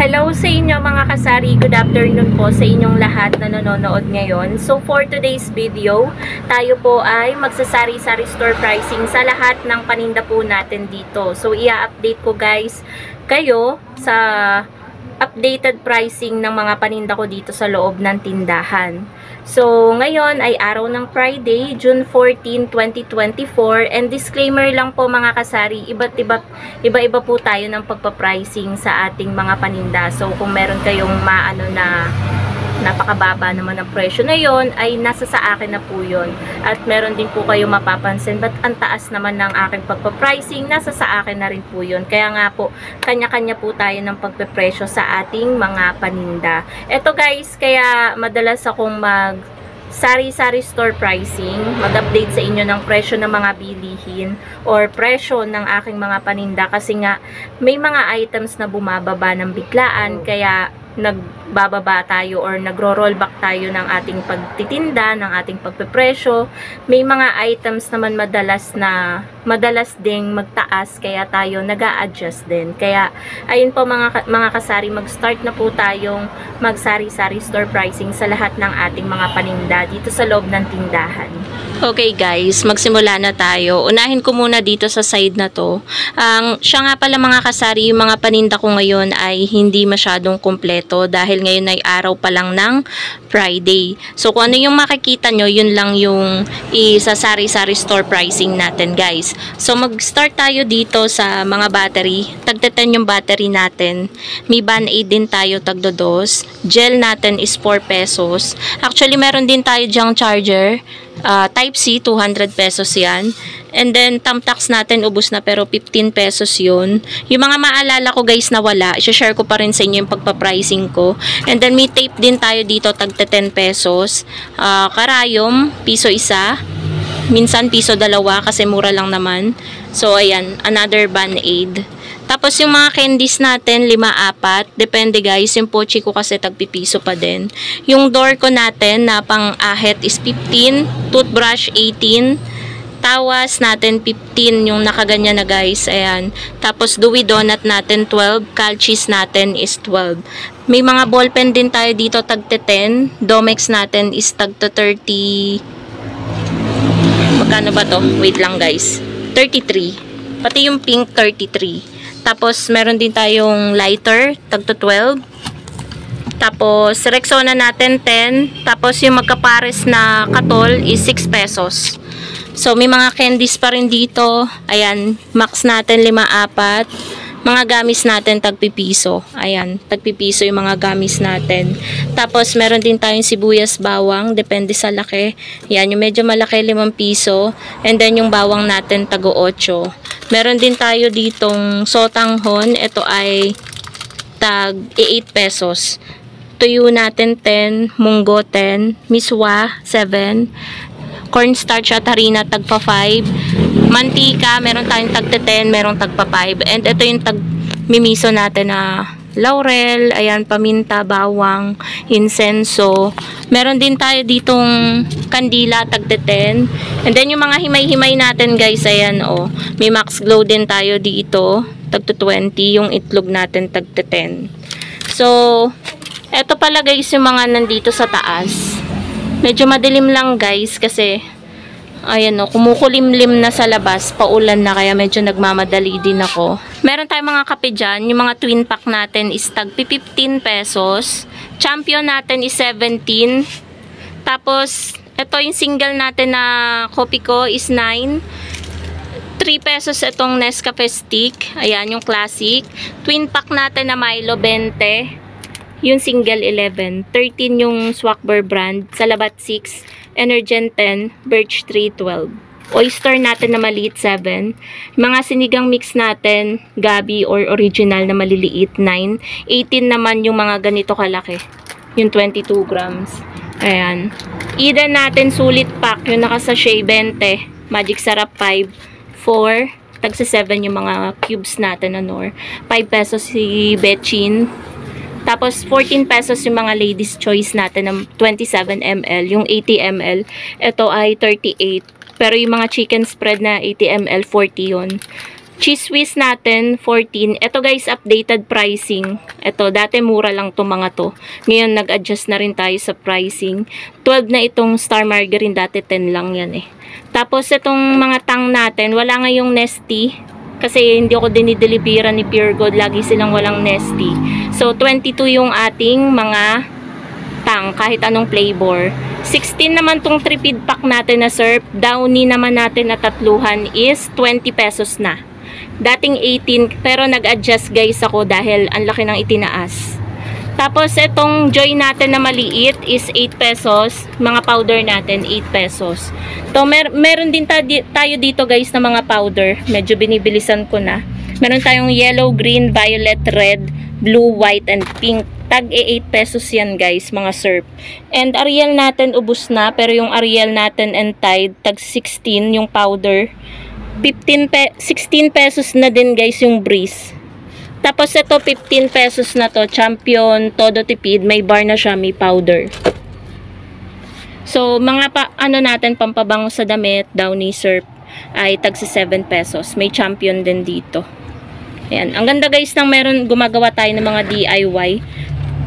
Hello sa inyo mga kasari, good afternoon po sa inyong lahat na nanonood ngayon. So for today's video, tayo po ay magsasari-sari store pricing sa lahat ng paninda po natin dito. So i-update ko guys kayo sa updated pricing ng mga paninda ko dito sa loob ng tindahan. So, ngayon ay araw ng Friday, June 14, 2024. And disclaimer lang po mga kasari, iba-iba po tayo ng pagpa-pricing sa ating mga paninda. So, kung meron kayong maano na napakababa naman ang presyo na yon, ay nasa sa akin na po yon. At meron din po kayo mapapansin, but ang taas naman ng aking pagpa-pricing, nasa sa akin na rin po yon. Kaya nga po, kanya-kanya po tayo ng pagpe-presyo sa ating mga paninda. Eto guys, kaya madalas akong sari-sari store pricing, mag-update sa inyo ng presyo ng mga bilihin or presyo ng aking mga paninda kasi nga may mga items na bumababa ng biglaan, kaya nagbababa tayo or nagro-rollback tayo ng ating pagtitinda, ng ating pagpepresyo. May mga items naman madalas ding magtaas, kaya tayo nag-a-adjust din. Kaya ayun po mga kasari, mag-start na po tayong magsari-sari store pricing sa lahat ng ating mga paninda dito sa loob ng tindahan. Okay guys, magsimula na tayo. Unahin ko muna dito sa side na to. Siya nga pala mga kasari, yung mga paninda ko ngayon ay hindi masyadong kompleto dahil ngayon ay araw pa lang ng Friday. So kung ano yung makikita nyo, yun lang yung isa-sari-sari store pricing natin guys. So mag-start tayo dito sa mga battery. Tagteten yung battery natin. May Band-Aid din tayo tagdo-2. Gel natin is 4 pesos. Actually meron din tayo dyang charger. Type-C, 200 pesos yan. And then, Tamtax natin, ubos na pero 15 pesos yun. Yung mga maalala ko guys na wala, i-share ko pa rin sa inyo yung pagpa-pricing ko. And then, may tape din tayo dito, tagta 10 pesos. Karayom, piso isa. Minsan, piso dalawa kasi mura lang naman. So, ayan, another Band-Aid. Tapos yung mga candies natin, 5-4. Depende guys, yung pochi ko kasi tagpipiso pa din. Yung door ko natin na pang-ahit is 15. Toothbrush, 18. Tawas natin, 15. Yung nakaganyan na guys, ayan. Tapos Dewey Donut natin, 12. Calchis natin is 12. May mga ballpen din tayo dito, tagte 10. Domex natin is tagto 30. Magkano ba to? Wait lang guys. 33. Pati yung pink, 33. Tapos, meron din tayong lighter, tagto 12. Tapos, Rexona natin, 10. Tapos, yung magkapares na katol is 6 pesos. So, may mga candies pa rin dito. Ayan, max natin, 5-4. Mga gamis natin, tagpipiso. Ayan, tagpipiso yung mga gamis natin. Tapos, meron din tayong sibuyas bawang. Depende sa laki. Ayan, yung medyo malaki, 5 piso. And then, yung bawang natin, tago 8. Meron din tayo ditong sotanghon. Ito ay tag 8 pesos. Tuyo natin 10. Munggo 10. Miswa 7. Cornstarch at harina tagpa 5. Mantika, meron tayong tagta 10. Meron tagpa 5. And ito yung tag mimiso natin na laurel, ayan, paminta, bawang, insenso. Meron din tayo ditong kandila, tagte 10. And then yung mga himay-himay natin guys, ayan oh. May Max Glow din tayo dito, tagto 20. Yung itlog natin, tagte 10. So, eto pala guys yung mga nandito sa taas. Medyo madilim lang guys kasi ayan o, kumukulimlim na sa labas, paulan na kaya medyo nagmamadali din ako. Meron tayong mga kape dyan, yung mga twin pack natin is tag 15 pesos. Champion natin is 17. Tapos, ito yung single natin na kopi ko is 9. 3 pesos itong Nescafe stick. Ayan, yung classic. Twin pack natin na Milo, 20. Yung single, 11. 13 yung Swakber brand. Salabat, 6. Energen 10, Birch 3, 12. Oyster natin na maliit, 7. Mga sinigang mix natin, Gabi or original na maliliit, 9. 18 naman yung mga ganito kalaki. Yung 22 grams. Ayan. Eden natin, sulit pack. Yung nakasachet, 20. Magic Sarap, 5. 4. Tagsa 7 yung mga cubes natin, ano. 5 pesos si Betchin. Tapos, 14 pesos yung mga ladies choice natin ng 27 ml. Yung 80 ml, ito ay 38. Pero yung mga chicken spread na 80 ml, 40 yun. Cheese Whiz natin, 14. Ito guys, updated pricing. Ito, dati mura lang to mga to. Ngayon, nag-adjust na rin tayo sa pricing. 12 na itong Star Margarine, dati 10 lang yan eh. Tapos, itong mga tang natin, wala ngayong Nesty. Kasi hindi ako dinideliveran ni Pure Gold. Lagi silang walang Nesty. So, 22 yung ating mga tang, kahit anong flavor. 16 naman tong 3-feed pack natin na syrup. Downy naman natin na tatluhan is 20 pesos na. Dating 18, pero nag-adjust guys ako dahil ang laki ng itinaas. Tapos itong Joy natin na maliit is 8 pesos. Mga powder natin 8 pesos. To meron din tayo dito guys na mga powder. Medyo binibilisan ko na. Meron tayong yellow, green, violet, red, blue, white, and pink. Tag 8 pesos yan guys, mga syrup. And Ariel natin ubos na, pero yung Ariel natin and Tide, tag 16 yung powder. 16 pesos na din guys yung Breeze. Tapos ito 15 pesos na to, Champion, Todo Tipid, may bar na siya, may powder. So mga ano natin, pampabango sa damit, Downy syrup, ay tag 7 pesos. May Champion din dito. Ayan. Ang ganda guys nang meron, gumagawa tayo ng mga DIY.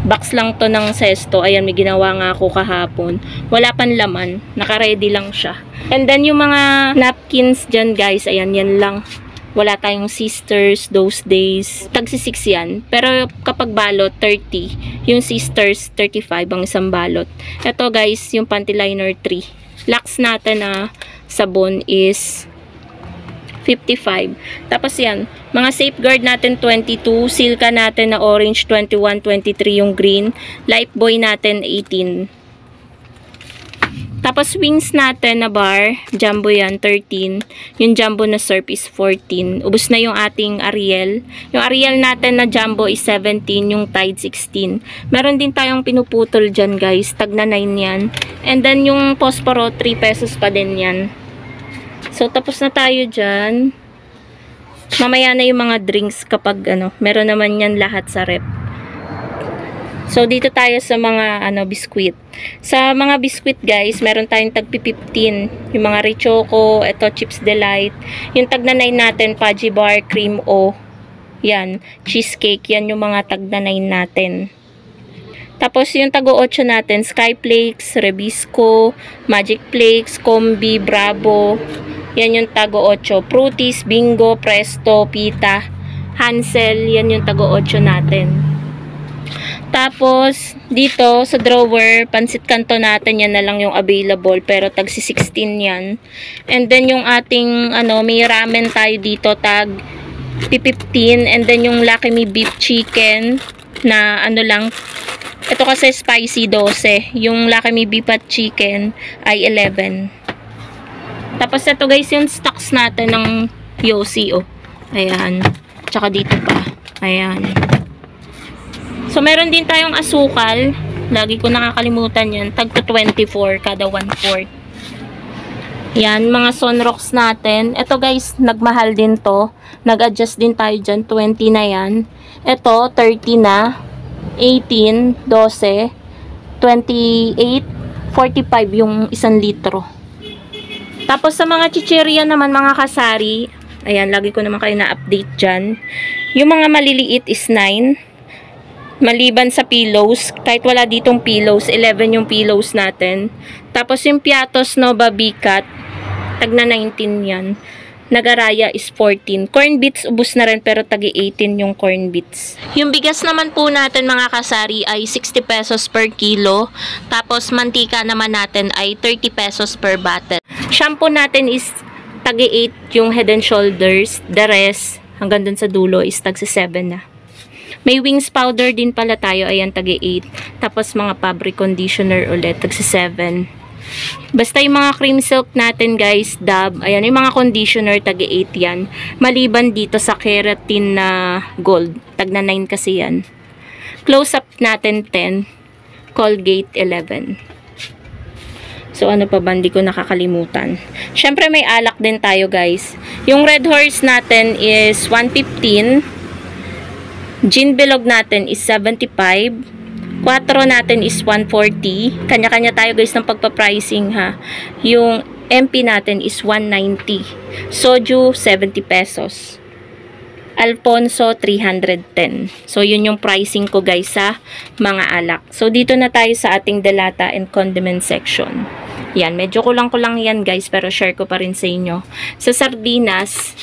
Box lang to ng Sesto. Ayan, may ginawa nga ako kahapon. Wala pang laman. Naka-ready lang siya. And then yung mga napkins dyan guys, ayan, yan lang. Wala tayong sisters those days. Tagsi 6 yan. Pero kapag balot, 30. Yung sisters, 35 ang isang balot. Ito guys, yung panty liner 3. Lux natin na sabon is 55. Tapos yan, mga safeguard natin 22, Silka natin na orange 21, 23 yung green, Lifebuoy natin 18. Tapos wings natin na bar, jumbo yan 13, yung jumbo na syrup is 14. Ubos na yung ating Ariel. Yung Ariel natin na jumbo is 17, yung Tide 16. Meron din tayong pinuputol dyan guys, tag na 9 yan. And then yung Posporo 3 pesos pa din yan. So, tapos na tayo dyan. Mamaya na yung mga drinks kapag ano, meron naman yan lahat sa rep. So, dito tayo sa mga biskuit. Sa mga biskuit guys, meron tayong tag 15. Yung mga Richoco, ito Chips Delight. Yung tag na 9 natin, Pudgy Bar, Cream O. Yan, cheesecake. Yan yung mga tag na 9 natin. Tapos yung tago 8 natin, Skyflakes, Rebisco, Magic Flakes, Combi, Bravo. Yan yung tago 8. Fruities, Bingo, Presto, Pita, Hansel. Yan yung tago 8 natin. Tapos dito sa drawer, Pansit Canton natin, yan na lang yung available. Pero tag 16 yan. And then yung ating may ramen tayo dito, tag 15. And then yung Lucky Me Beef Chicken na lang. Ito kasi spicy 12. Yung Lucky Me Beef at Chicken ay 11. Tapos ito guys yung stocks natin ng Yossi. Oh. Ayan. Tsaka dito pa. Ayan. So meron din tayong asukal. Lagi ko nakakalimutan yan. Tag to 24 kada 1/4. Yan. Mga Sunrocks natin. Ito guys, nagmahal din to. Nag-adjust din tayo dyan. 20 na yan. Ito, 30 na. 18, 12, 28, 45 yung 1 litro. Tapos sa mga chichirya naman, mga kasari, ayan, lagi ko naman kayo na-update dyan. Yung mga maliliit is 9. Maliban sa pillows, kahit wala ditong pillows, 11 yung pillows natin. Tapos yung Piatos Nova Bicat, tag na 19 yan. Nagaraya is 14. Corn beets, ubos na rin pero tagi 18 yung corn beets. Yung bigas naman po natin mga kasari ay 60 pesos per kilo. Tapos mantika naman natin ay 30 pesos per bottle. Shampoo natin is tagi 8 yung Head and Shoulders. The rest, hanggang dun sa dulo is tagi 7 na. May wings powder din pala tayo, ayan tagi 8. Tapos mga fabric conditioner ulit, tagi 7. Basta yung mga cream silk natin guys, Dove, ayan yung mga conditioner, tagi 8 yan. Maliban dito sa keratin na gold, tag na 9 kasi yan. Close up natin 10, Colgate 11. So ano pa ba, hindi ko nakakalimutan. Syempre may alak din tayo guys. Yung Red Horse natin is 115. Gin Bilog natin is 75. 4 natin is 140. Kanya-kanya tayo guys ng pagpa-pricing ha. Yung MP natin is 190. Soju 70 pesos. Alfonso 310. So yun yung pricing ko guys sa mga alak. So dito na tayo sa ating delata and condiment section. Yan, medyo kulang-kulang yan guys, pero share ko pa rin sa inyo. Sa sardinas,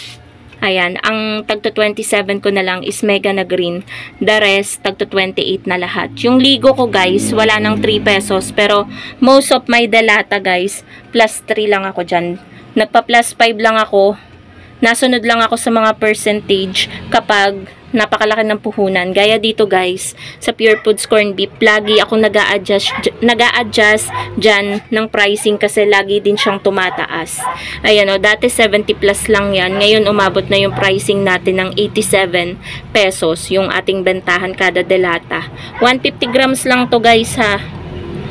ayan, ang tagto 27 ko na lang is mega na green. The rest, tagto 28 na lahat. Yung ligo ko guys, wala nang 3 pesos. Pero most of my delata guys, plus 3 lang ako dyan. Nagpa plus 5 lang ako. Nasunod lang ako sa mga percentage kapag napakalaki ng puhunan. Gaya dito guys, sa Pure Foods Corn Beef, lagi ako nag-a-adjust dyan ng pricing kasi lagi din siyang tumataas. Ayan o, dati 70 plus lang yan. Ngayon umabot na yung pricing natin ng 87 pesos yung ating bentahan kada delata. 150 grams lang to guys ha.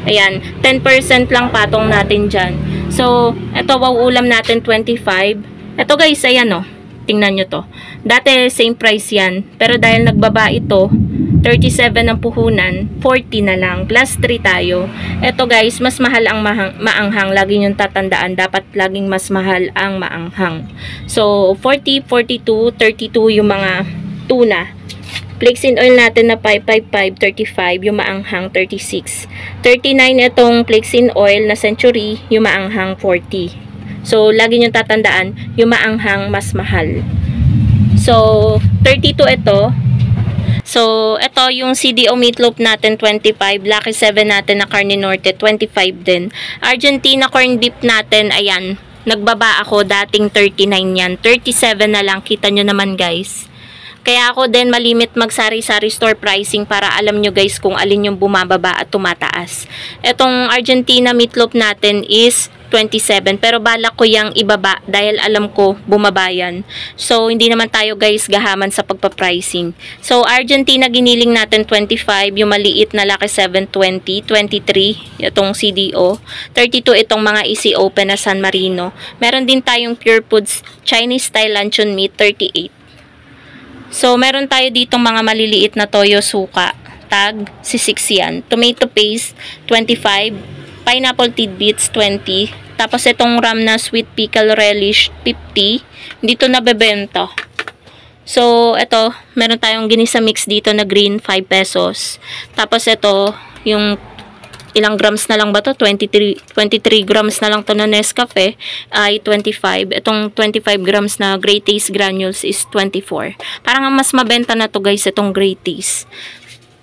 Ayan, 10% lang patong natin dyan. So, ito wauulam natin 25. Ito guys, ayan o. Tingnan nyo to. Dati, same price yan. Pero dahil nagbaba ito, 37 ang puhunan, 40 na lang. Plus 3 tayo. Ito guys, mas mahal ang maanghang. Lagi nyo tatandaan. Dapat laging mas mahal ang maanghang. So, 40, 42, 32 yung mga tuna. Flaxseed oil natin na 555, 35. Yung maanghang, 36. 39 itong flaxseed oil na Century. Yung maanghang, 40. So, lagi nyo tatandaan, yung maanghang mas mahal. So, 32 ito. So, ito yung CDO meatloaf natin, 25. Lucky 7 natin na Carne Norte, 25 din. Argentina corn beef natin, ayan. Nagbaba ako, dating 39 yan. 37 na lang, kita nyo naman guys. Kaya ako din malimit magsari-sari store pricing para alam nyo guys kung alin yung bumababa at tumataas. Etong Argentina meatloaf natin is 27. Pero balak ko yung ibaba dahil alam ko bumaba yan. So, hindi naman tayo guys gahaman sa pagpa-pricing. So, Argentina giniling natin 25. Yung maliit na Lucky 720. 23. Itong CDO. 32 itong mga easy open na San Marino. Meron din tayong Pure Foods Chinese style luncheon meat 38. So, meron tayo ditong mga maliliit na toyo suka. Tag, si 6 yan. Tomato paste, 25. Pineapple tidbits, 20. Tapos, itong ram na sweet pickle relish, 50. Dito nabebenta. So, ito, meron tayong ginisa mix dito na green, 5 pesos. Tapos, ito, yung ilang grams na lang ba to? 23 grams na lang to na Nescafe ay 25. Itong 25 grams na Great Taste granules is 24. Parang mas mabenta na to guys, itong Great Taste.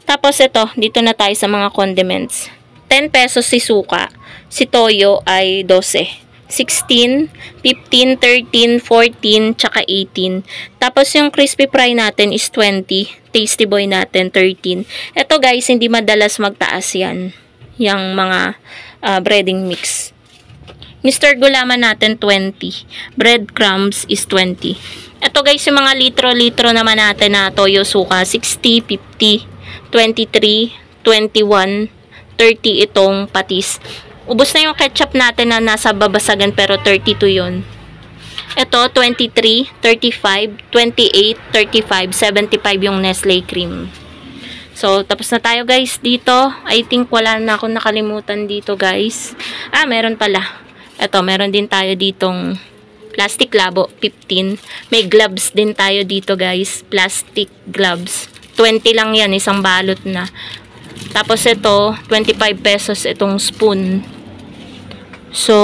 Tapos ito, dito na tayo sa mga condiments. 10 pesos si suka. Si toyo ay 12. 16, 15, 13, 14, tsaka 18. Tapos yung crispy fry natin is 20. Tasty boy natin, 13. Ito guys, hindi madalas magtaas yan. Yung mga breading mix. Mr. Gulaman natin 20. Breadcrumbs is 20. Ito guys, yung mga litro-litro naman natin na toyo suka. 60, 50, 23, 21, 30 itong patis. Ubos na yung ketchup natin na nasa babasagan pero 32 yun. Ito 23, 35, 28, 35, 75 yung Nestle cream. So, tapos na tayo guys dito. I think wala na akong nakalimutan dito guys. Meron pala. Ito, meron din tayo ditong plastic labo, 15. May gloves din tayo dito guys. Plastic gloves. 20 lang yan, isang balot na. Tapos ito, 25 pesos itong spoon. So,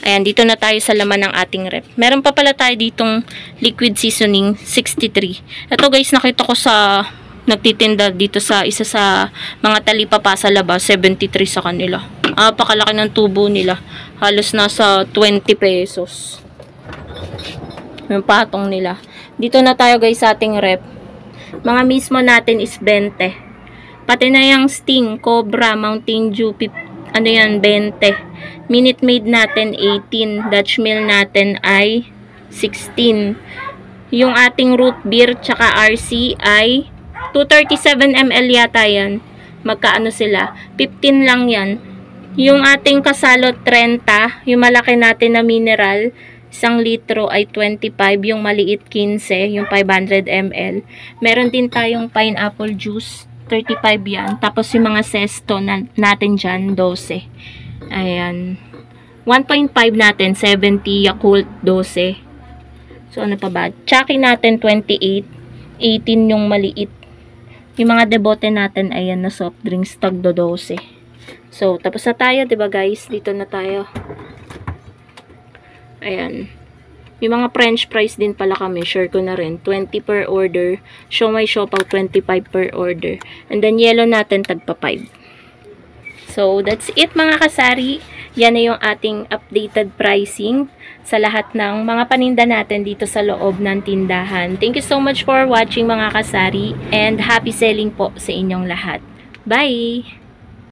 ayan, dito na tayo sa laman ng ating rep. Meron pa pala tayo ditong liquid seasoning, 63. Ito guys, nakita ko sa nagtitinda dito sa isa sa mga talipapa sa labas, 73 sa kanila. Pakalaki ng tubo nila. Halos nasa 20 pesos. Yung patong nila. Dito na tayo guys sa ating rep. Mga mismo natin is 20. Pati na yung Sting, Cobra, Mountain Dew, ano yan, 20. Minute Maid natin, 18. Dutch Mill natin ay 16. Yung ating root beer, tsaka RC ay 237 ml yata yan. Magkaano sila? 15 lang yan. Yung ating kasalot 30, yung malaki natin na mineral, 1 litro ay 25, yung maliit 15, yung 500 ml. Meron din tayong pineapple juice, 35 yan. Tapos yung mga sesto natin dyan, 12. Ayan. 1.5 natin, 70, Yakult, 12. So, ano pa ba? Chucky natin, 28. 18 yung maliit. Yung mga debote natin, ayan, na soft drinks, tagdo 12. So, tapos na tayo, diba guys? Dito na tayo. Ayan. May mga french fries din pala kami. Share ko na rin. 20 per order. Siomai siopaw, 25 per order. And then, yellow natin, tagpa 5. So, that's it mga kasari. Yan na yung ating updated pricing sa lahat ng mga paninda natin dito sa loob ng tindahan. Thank you so much for watching mga kasari and happy selling po sa inyong lahat. Bye!